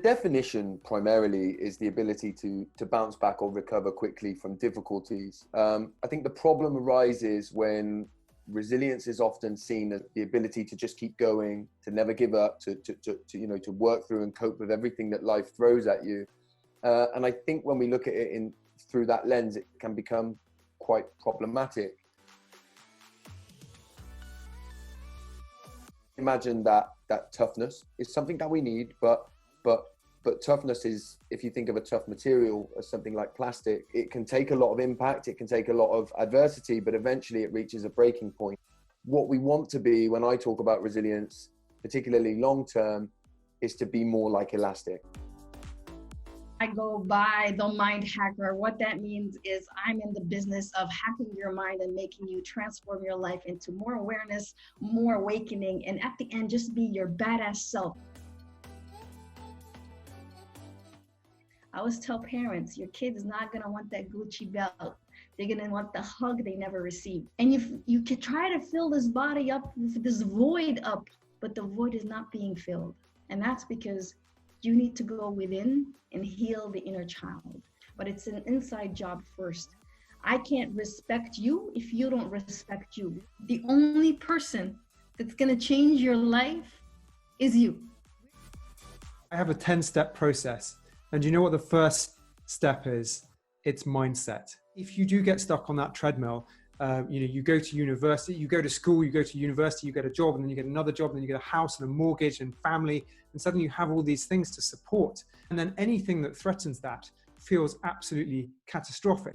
Definition primarily is the ability to bounce back or recover quickly from difficulties. I think the problem arises when resilience is often seen as the ability to just keep going, to never give up, to work through and cope with everything that life throws at you. And I think when we look at it through that lens, it can become quite problematic. Imagine that toughness is something that we need, but toughness is, if you think of a tough material as something like plastic, it can take a lot of impact, it can take a lot of adversity, but eventually it reaches a breaking point. What we want to be, when I talk about resilience, particularly long term, is to be more like elastic. I go by the mind hacker. What that means is I'm in the business of hacking your mind and making you transform your life into more awareness, more awakening, and at the end, just be your badass self. I always tell parents, your kid is not going to want that Gucci belt. They're going to want the hug they never received. And if you could try to fill this body up, with this void up, but the void is not being filled. And that's because you need to go within and heal the inner child. But it's an inside job first. I can't respect you if you don't respect you. The only person that's going to change your life is you. I have a 10-step process. And you know what the first step is? It's mindset. If you do get stuck on that treadmill, you go to university, you go to school, you go to university, you get a job, and then you get another job, and then you get a house and a mortgage and family, and suddenly you have all these things to support. And then anything that threatens that feels absolutely catastrophic.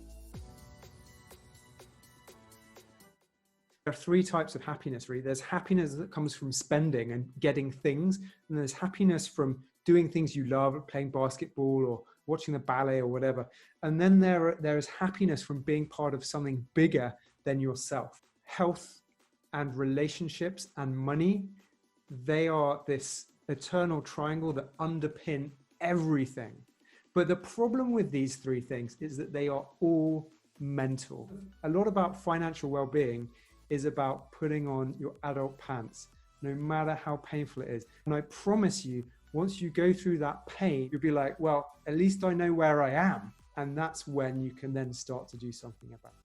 There are three types of happiness, really. There's happiness that comes from spending and getting things, and there's happiness from doing things you love, playing basketball or watching the ballet or whatever. And then there is happiness from being part of something bigger than yourself. Health and relationships and money, they are this eternal triangle that underpin everything. But the problem with these three things is that they are all mental. A lot about financial well-being is about putting on your adult pants, no matter how painful it is. And I promise you, once you go through that pain, you'll be like, well, at least I know where I am. And that's when you can then start to do something about it.